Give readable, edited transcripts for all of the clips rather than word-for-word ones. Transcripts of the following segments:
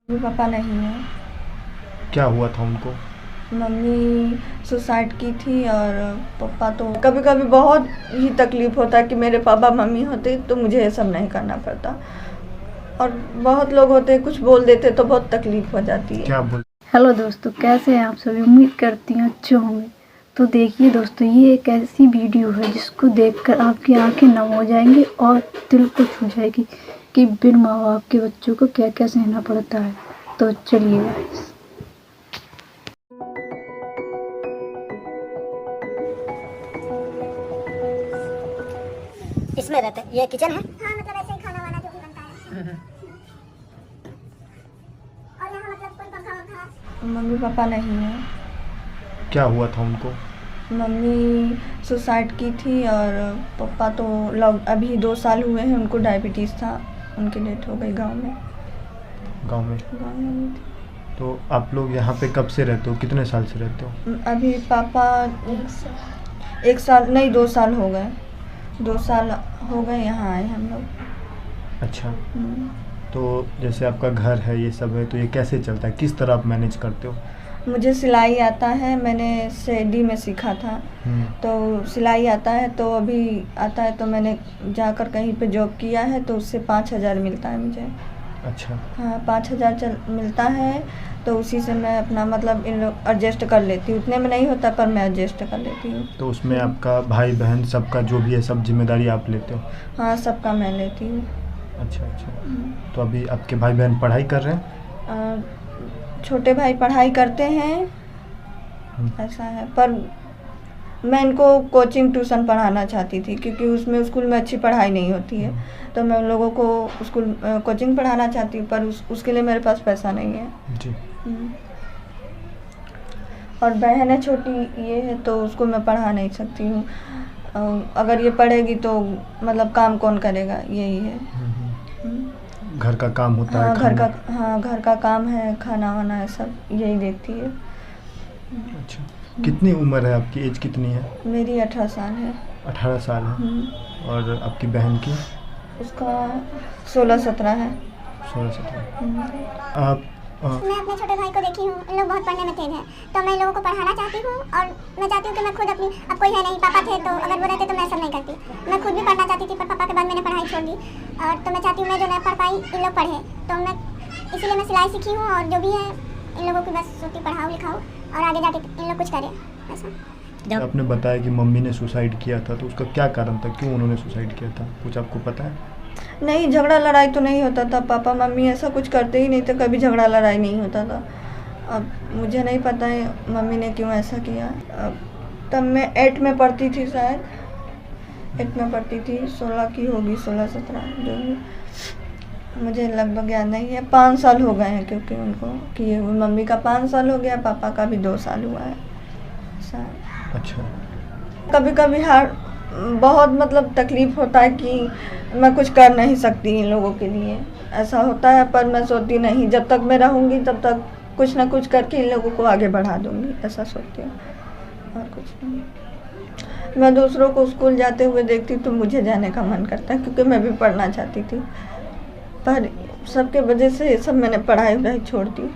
Mummy papa नहीं है। क्या हुआ था उनको? मम्मी सुसाइड की थी और पापा तो कभी कभी बहुत ही तकलीफ़ होता है कि मेरे पापा मम्मी होते तो मुझे ये सब नहीं करना पड़ता। और बहुत लोग होते कुछ बोल देते तो बहुत तकलीफ़ हो जाती है। क्या बोल? हेलो दोस्तों, कैसे हैं आप सभी। उम्मीद करती हूँ अच्छे होंगे। तो देखिए दोस्तों, ये एक ऐसी वीडियो है जिसको देखकर आपकी आंखें नम हो जाएंगी और दिल को छू जाएगी कि बिन माँ बाप के बच्चों को क्या क्या सहना पड़ता है। तो चलिए गाइस। इसमें रहते ये किचन है। हाँ, मतलब ऐसे ही खाना वाना जो भी बनता है। और यहाँ मतलब कोई पंखा वंखा। मम्मी पापा नहीं है। क्या हुआ था उनको? मम्मी सुसाइड की थी और पापा तो अभी 2 साल हुए हैं, उनको डायबिटीज़ था, उनकी डेथ हो गई गांव में गांव में। हुई थी। तो आप लोग यहाँ पे कब से रहते हो? कितने साल से रहते हो? अभी पापा 1 साल नहीं 2 साल हो गए। 2 साल हो गए यहाँ आए हम लोग। अच्छा। तो जैसे आपका घर है, ये सब है, तो ये कैसे चलता है? किस तरह आप मैनेज करते हो? मुझे सिलाई आता है, मैंने सेडी में सीखा था। तो सिलाई आता है, तो अभी आता है तो मैंने जाकर कहीं पे जॉब किया है तो उससे 5,000 मिलता है मुझे। अच्छा। हाँ, 5,000 मिलता है, तो उसी से मैं अपना मतलब इन लोग एडजस्ट कर लेती हूँ। उतने में नहीं होता पर मैं एडजस्ट कर लेती हूँ। तो उसमें आपका भाई बहन सबका जो भी है, सब जिम्मेदारी आप लेते हो? हाँ, सबका मैं लेती हूँ। अच्छा अच्छा। तो अभी आपके भाई बहन पढ़ाई कर रहे हैं? छोटे भाई पढ़ाई करते हैं, ऐसा है। पर मैं इनको कोचिंग ट्यूशन पढ़ाना चाहती थी क्योंकि उसमें स्कूल में अच्छी पढ़ाई नहीं होती है, तो मैं उन लोगों को स्कूल कोचिंग पढ़ाना चाहती हूँ, पर उसके लिए मेरे पास पैसा नहीं है जी। और बहन है छोटी, ये है तो उसको मैं पढ़ा नहीं सकती हूँ। अगर ये पढ़ेगी तो मतलब काम कौन करेगा, यही है। घर का काम होता है, घर का काम है, खाना वाना है, सब यही देखती है। अच्छा। कितनी उम्र है आपकी? एज कितनी है? मेरी 18 साल है। 18 साल है। और आपकी बहन की? उसका 16-17 है। 16-17। आप मैं अपने छोटे भाई को देखी हूँ, इन लोग बहुत पढ़ने में तेज हैं, तो मैं इन लोगों को पढ़ाना चाहती हूँ। और मैं चाहती हूँ कि मैं खुद अपनी, अब कोई है नहीं, पापा थे तो अगर वो रहते तो मैं सब नहीं करती। मैं खुद भी पढ़ना चाहती थी, पर पापा के बाद मैंने पढ़ाई छोड़ दी। और तो मैं चाहती हूँ मैं जो नहीं पढ़ पाई इन लोग पढ़े, तो मैं इसीलिए मैं सिलाई सीखी हूँ। और जो भी है इन लोगों की बस सोती पढ़ाओ लिखाओ और आगे जाके इन लोग कुछ करें, ऐसा। आपने बताया कि मम्मी ने सुसाइड किया था, तो उसका क्या कारण था? क्यों उन्होंने सुसाइड किया था? कुछ आपको पता है? नहीं, झगड़ा लड़ाई तो नहीं होता था, पापा मम्मी ऐसा कुछ करते ही नहीं थे, कभी झगड़ा लड़ाई नहीं होता था। अब मुझे नहीं पता है मम्मी ने क्यों ऐसा किया। अब तब मैं 8 में पढ़ती थी, शायद 8 में पढ़ती थी, 16 की होगी, 16-17 जो भी, मुझे लगभग याद नहीं है। 5 साल हो गए हैं क्योंकि उनको किए हुए। मम्मी का 5 साल हो गया, पापा का भी 2 साल हुआ है शायद। अच्छा। कभी कभी बहुत मतलब तकलीफ़ होता है कि मैं कुछ कर नहीं सकती इन लोगों के लिए, ऐसा होता है। पर मैं सोचती नहीं, जब तक मैं रहूँगी तब तक कुछ ना कुछ करके इन लोगों को आगे बढ़ा दूँगी, ऐसा सोचती हूँ और कुछ नहीं। मैं दूसरों को स्कूल जाते हुए देखती तो मुझे जाने का मन करता है क्योंकि मैं भी पढ़ना चाहती थी, पर सबके वजह से ये सब मैंने पढ़ाई छोड़ दी।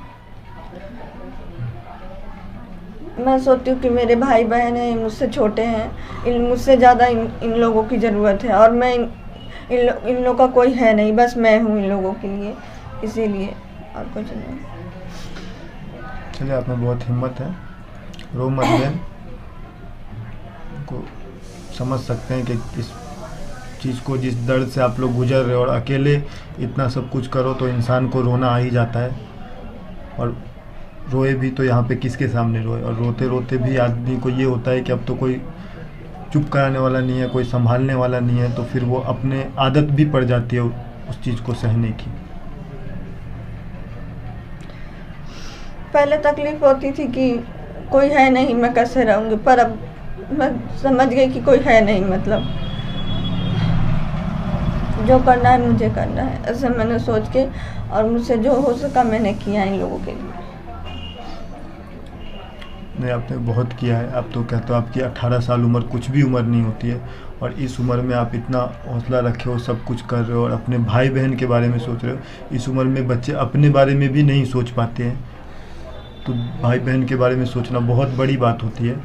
मैं सोचती हूँ कि मेरे भाई बहन हैं, मुझसे छोटे हैं, मुझसे ज़्यादा इन लोगों की ज़रूरत है, और मैं इन लोगों का कोई है नहीं, बस मैं हूँ इन लोगों के लिए, इसीलिए, और कुछ नहीं। चलिए, आप में बहुत हिम्मत है, रो मत बहन। को समझ सकते हैं कि इस चीज़ को, जिस दर्द से आप लोग गुजर रहे हो, और अकेले इतना सब कुछ करो तो इंसान को रोना आ ही जाता है। और रोए भी तो यहाँ पे किसके सामने रोए, और रोते रोते भी आदमी को ये होता है कि अब तो कोई चुप कराने वाला नहीं है, कोई संभालने वाला नहीं है, तो फिर वो अपने आदत भी पड़ जाती है उस चीज़ को सहने की। पहले तकलीफ होती थी कि कोई है नहीं, मैं कैसे रहूँगी, पर अब मैं समझ गई कि कोई है नहीं, मतलब जो करना है मुझे करना है, ऐसे मैंने सोच के, और मुझसे जो हो सका मैंने किया इन लोगों के लिए। नहीं, आपने बहुत किया है। आप तो कहते हो आपकी 18 साल उम्र कुछ भी उम्र नहीं होती है, और इस उम्र में आप इतना हौसला रखे हो, सब कुछ कर रहे हो और अपने भाई बहन के बारे में सोच रहे हो। इस उम्र में बच्चे अपने बारे में भी नहीं सोच पाते हैं, तो भाई बहन के बारे में सोचना बहुत बड़ी बात होती है।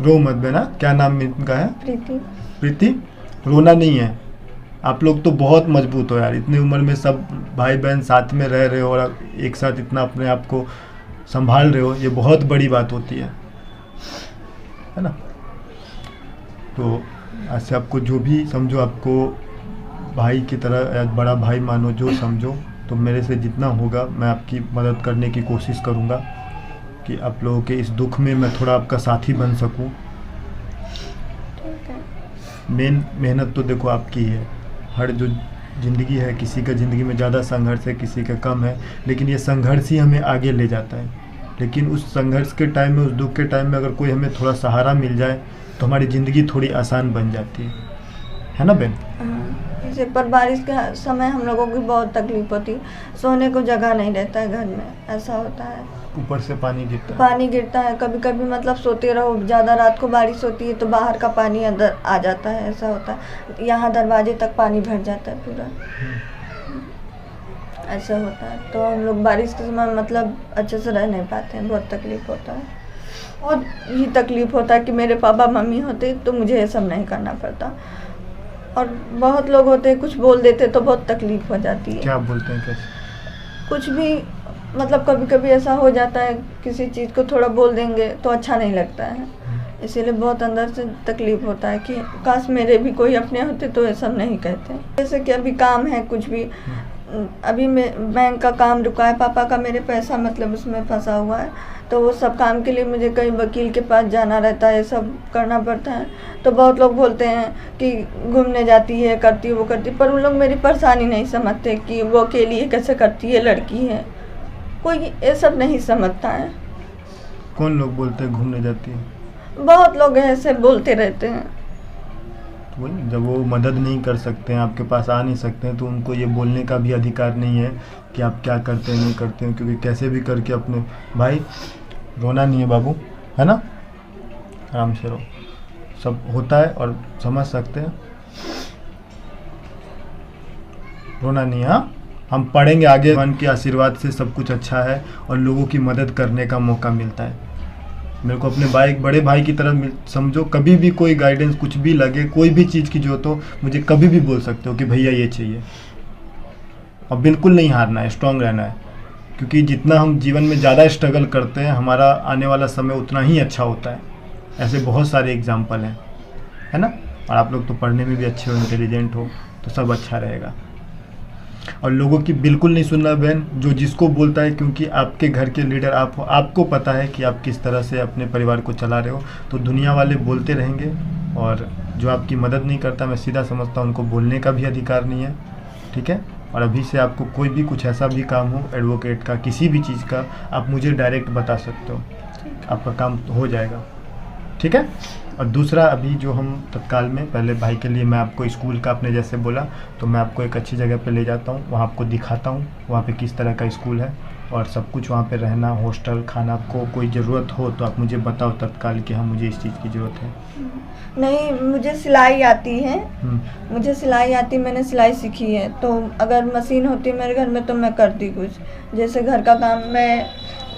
रो मत बेना। क्या नाम इनका है? प्रीति। प्रीति, रोना नहीं है। आप लोग तो बहुत मजबूत हो यार, इतनी उम्र में सब भाई बहन साथ में रह रहे हो और एक साथ इतना अपने आप को संभाल रहे हो, ये बहुत बड़ी बात होती है ना। तो ऐसे आपको जो भी समझो, आपको भाई की तरह या बड़ा भाई मानो, जो समझो, तो मेरे से जितना होगा मैं आपकी मदद करने की कोशिश करूँगा कि आप लोगों के इस दुख में मैं थोड़ा आपका साथी बन सकूं। मेन मेहनत तो देखो आपकी है। हर जो ज़िंदगी है, किसी का ज़िंदगी में ज़्यादा संघर्ष है, किसी का कम है, लेकिन ये संघर्ष ही हमें आगे ले जाता है। लेकिन उस संघर्ष के टाइम में, उस दुख के टाइम में अगर कोई हमें थोड़ा सहारा मिल जाए तो हमारी ज़िंदगी थोड़ी आसान बन जाती है ना बहन? जैसे पर बारिश के समय हम लोगों की बहुत तकलीफ होती है, सोने को जगह नहीं रहता है घर में, ऐसा होता है। ऊपर से पानी गिरता है। कभी कभी मतलब सोते रहो, ज़्यादा रात को बारिश होती है तो बाहर का पानी अंदर आ जाता है, ऐसा होता है। यहाँ दरवाजे तक पानी भर जाता है पूरा, ऐसा होता है। तो हम लोग बारिश के समय मतलब अच्छे से रह नहीं पाते हैं, बहुत तकलीफ होता है। और ये तकलीफ होता है कि मेरे पापा मम्मी होते तो मुझे ये सब नहीं करना पड़ता। और बहुत लोग होते हैं कुछ बोल देते तो बहुत तकलीफ हो जाती है। क्या बोलते हैं? कैसे? कुछ भी मतलब कभी कभी ऐसा हो जाता है, किसी चीज़ को थोड़ा बोल देंगे तो अच्छा नहीं लगता है, इसीलिए बहुत अंदर से तकलीफ होता है कि काश मेरे भी कोई अपने होते तो ये सब नहीं कहते। जैसे कि अभी काम है, कुछ भी अभी मैं बैंक का काम रुका है, पापा का मेरे पैसा मतलब उसमें फंसा हुआ है, तो वो सब काम के लिए मुझे कहीं वकील के पास जाना रहता है, सब करना पड़ता है। तो बहुत लोग बोलते हैं कि घूमने जाती है, करती है, वो करती है, पर उन लोग मेरी परेशानी नहीं समझते कि वो अकेली है, कैसे करती है, लड़की है, कोई ये सब नहीं समझता है। कौन लोग बोलते हैं घूमने जाती है? बहुत लोग ऐसे बोलते रहते हैं। तो जब वो मदद नहीं कर सकते हैं, आपके पास आ नहीं सकते हैं, तो उनको ये बोलने का भी अधिकार नहीं है कि आप क्या करते हैं, नहीं करते हैं, क्योंकि कैसे भी करके अपने भाई, रोना नहीं है बाबू, है ना, आराम से रहो, सब होता है और समझ सकते हैं, रोना नहीं है। हाँ, हम पढ़ेंगे आगे, भगवान के आशीर्वाद से सब कुछ अच्छा है और लोगों की मदद करने का मौका मिलता है। मेरे को अपने बड़े भाई की तरह समझो, कभी भी कोई गाइडेंस कुछ भी लगे, कोई भी चीज़ की जरूरत हो, मुझे कभी भी बोल सकते हो कि भैया ये चाहिए। और बिल्कुल नहीं हारना है, स्ट्रांग रहना है, क्योंकि जितना हम जीवन में ज़्यादा स्ट्रगल करते हैं, हमारा आने वाला समय उतना ही अच्छा होता है। ऐसे बहुत सारे एग्जाम्पल हैं, है ना। और आप लोग तो पढ़ने में भी अच्छे हो, इंटेलिजेंट हो, तो सब अच्छा रहेगा। और लोगों की बिल्कुल नहीं सुनना बहन, जो जिसको बोलता है, क्योंकि आपके घर के लीडर आप हो, आपको पता है कि आप किस तरह से अपने परिवार को चला रहे हो। तो दुनिया वाले बोलते रहेंगे, और जो आपकी मदद नहीं करता, मैं सीधा समझता हूँ उनको बोलने का भी अधिकार नहीं है, ठीक है। और अभी से आपको कोई भी कुछ ऐसा भी काम हो, एडवोकेट का, किसी भी चीज़ का, आप मुझे डायरेक्ट बता सकते हो, आपका काम हो जाएगा, ठीक है। और दूसरा, अभी जो हम तत्काल में, पहले भाई के लिए मैं आपको स्कूल का, आपने जैसे बोला, तो मैं आपको एक अच्छी जगह पे ले जाता हूँ, वहाँ आपको दिखाता हूँ वहाँ पे किस तरह का स्कूल है, और सब कुछ वहाँ पे रहना, हॉस्टल, खाना, आपको कोई ज़रूरत हो तो आप मुझे बताओ तत्काल कि हाँ मुझे इस चीज़ की ज़रूरत है। नहीं, मुझे सिलाई आती है, मुझे सिलाई आती, मैंने सिलाई सीखी है, तो अगर मशीन होती मेरे घर में तो मैं करती कुछ, जैसे घर का काम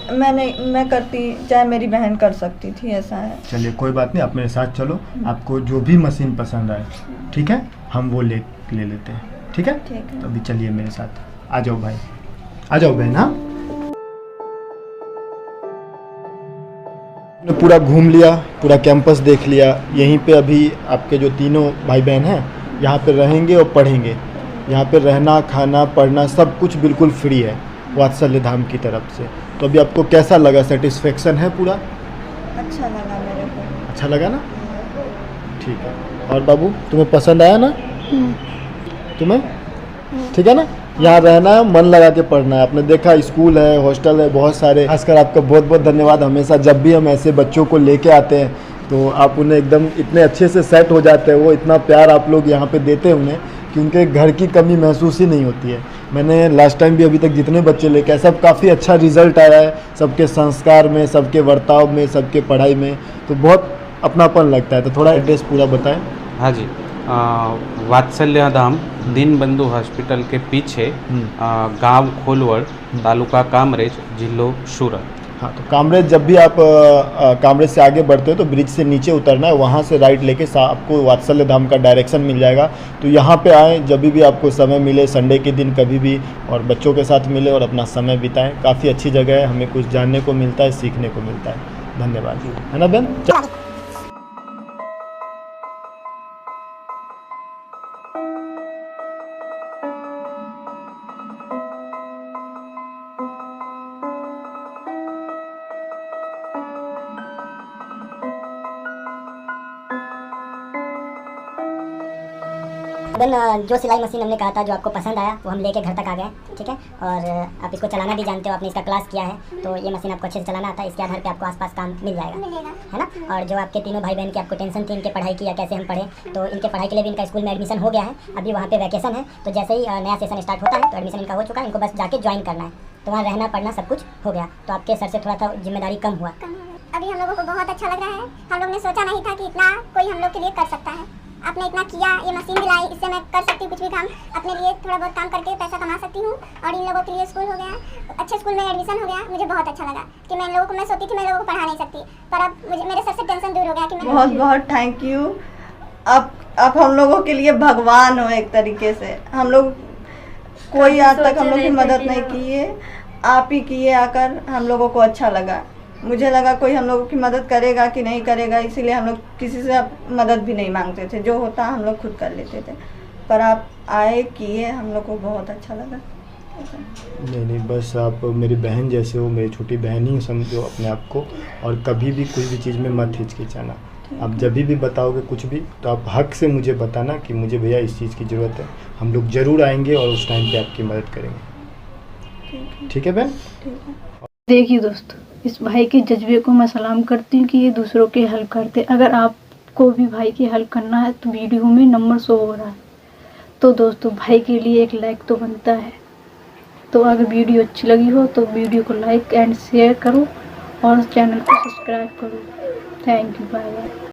मैं करती, चाहे मेरी बहन कर सकती थी, ऐसा है। चलिए कोई बात नहीं, आप मेरे साथ चलो, आपको जो भी मशीन पसंद आए, ठीक है, हम वो ले लेते हैं, ठीक है। तो अभी चलिए मेरे साथ, आ जाओ भाई, आ जाओ बहन। हाँ, हमने पूरा घूम लिया, पूरा कैंपस देख लिया। यहीं पे अभी आपके जो तीनों भाई बहन हैं, यहाँ पे रहेंगे और पढ़ेंगे। यहाँ पे रहना, खाना, पढ़ना सब कुछ बिल्कुल फ्री है वात्सल्य धाम की तरफ से। तो अभी आपको कैसा लगा, सेटिस्फेक्शन है पूरा? अच्छा लगा मेरे को। अच्छा लगा ना, ठीक है। और बाबू, तुम्हें पसंद आया ना? तुम्हें ठीक है ना? यहाँ रहना है, मन लगा के पढ़ना है। आपने देखा स्कूल है, हॉस्टल है, बहुत सारे। खासकर आपका बहुत बहुत धन्यवाद। हमेशा जब भी हम ऐसे बच्चों को लेके आते हैं तो आप उन्हें एकदम इतने अच्छे से सेट हो जाते हैं, वो इतना प्यार आप लोग यहाँ पे देते हैं उन्हें कि उनके घर की कमी महसूस ही नहीं होती है। मैंने लास्ट टाइम भी अभी तक जितने बच्चे लेके आए, सब काफ़ी अच्छा रिजल्ट आया है, सबके संस्कार में, सबके बर्ताव में, सबके पढ़ाई में। तो बहुत अपनापन लगता है। तो थोड़ा एड्रेस पूरा बताएं। हाँ जी, वात्सल्य धाम दीनबंधु हॉस्पिटल के पीछे, गांव खोलवड़, तालुका कामरेज, जिलो सूरत। हाँ, तो कामरेज जब भी आप कामरेज से आगे बढ़ते हो तो ब्रिज से नीचे उतरना है, वहाँ से राइट लेके आपको वात्सल्य धाम का डायरेक्शन मिल जाएगा। तो यहाँ पे आएँ जब भी आपको समय मिले, संडे के दिन कभी भी, और बच्चों के साथ मिले और अपना समय बिताएं। काफ़ी अच्छी जगह है, हमें कुछ जानने को मिलता है, सीखने को मिलता है। धन्यवाद, है ना बहन। देन जो सिलाई मशीन हमने कहा था, जो आपको पसंद आया, वो हम लेके घर तक आ गए, ठीक है। और आप इसको चलाना भी जानते हो, आपने इसका क्लास किया है, तो ये मशीन आपको अच्छे से चलाना आता है। इसके आधार पे आपको आसपास काम मिल जाएगा, है ना। और जो आपके तीनों भाई बहन की आपको टेंशन थी इनके पढ़ाई की या कैसे हम पढ़े, तो इनके पढ़ाई के लिए भी इनका स्कूल में एडमिशन हो गया है। अभी वहाँ पे वैकेशन है, तो जैसे ही नया सेशन स्टार्ट होता है तो एडमिशन इनका हो चुका है, इनको बस जाके ज्वाइन करना है। तो वहाँ रहना पढ़ना सब कुछ हो गया, तो आपके सर से थोड़ा सा जिम्मेदारी कम हुआ। अभी हम लोगों को बहुत अच्छा लग रहा है। हम लोग ने सोचा नहीं था कि इतना कोई हम लोग के लिए कर सकता है। आपने इतना किया, ये मशीन दिलाई, इससे मैं कर सकती हूँ कुछ भी काम, अपने लिए थोड़ा बहुत काम करके पैसा कमा सकती हूँ। और इन लोगों के लिए स्कूल हो गया, अच्छे स्कूल में एडमिशन हो गया। मुझे बहुत अच्छा लगा कि मैं इन लोगों को, मैं सोचती थी मैं लोगों को पढ़ा नहीं सकती, पर अब मुझे मेरे सर से टेंशन दूर हो गया कि मैं बहुत बहुत थैंक यू। आप हम लोगों के लिए भगवान हो एक तरीके से। हम लोग कोई आज तक हम लोग की मदद नहीं की है, आप ही किए आकर। हम लोगों को अच्छा लगा, मुझे लगा कोई हम लोगों की मदद करेगा कि नहीं करेगा, इसीलिए हम लोग किसी से मदद भी नहीं मांगते थे। जो होता हम लोग खुद कर लेते थे, पर आप आए, किए, हम लोग को बहुत अच्छा लगा। नहीं, बस आप मेरी बहन जैसे हो, मेरी छोटी बहन ही समझो अपने आप को। और कभी भी कोई भी चीज़ में मत हिचकिचाना। आप जब भी बताओगे कुछ भी, तो आप हक से मुझे बताना कि मुझे भैया इस चीज़ की ज़रूरत है। हम लोग ज़रूर आएंगे और उस टाइम पे आपकी मदद करेंगे। ठीक है बहन। देखिए दोस्तों, इस भाई के जज्बे को मैं सलाम करती हूँ कि ये दूसरों की हेल्प करते। अगर आपको भी भाई की हेल्प करना है तो वीडियो में नंबर शो हो रहा है, तो दोस्तों भाई के लिए एक लाइक तो बनता है। तो अगर वीडियो अच्छी लगी हो तो वीडियो को लाइक एंड शेयर करो और चैनल को सब्सक्राइब करो। Thank you, bye bye.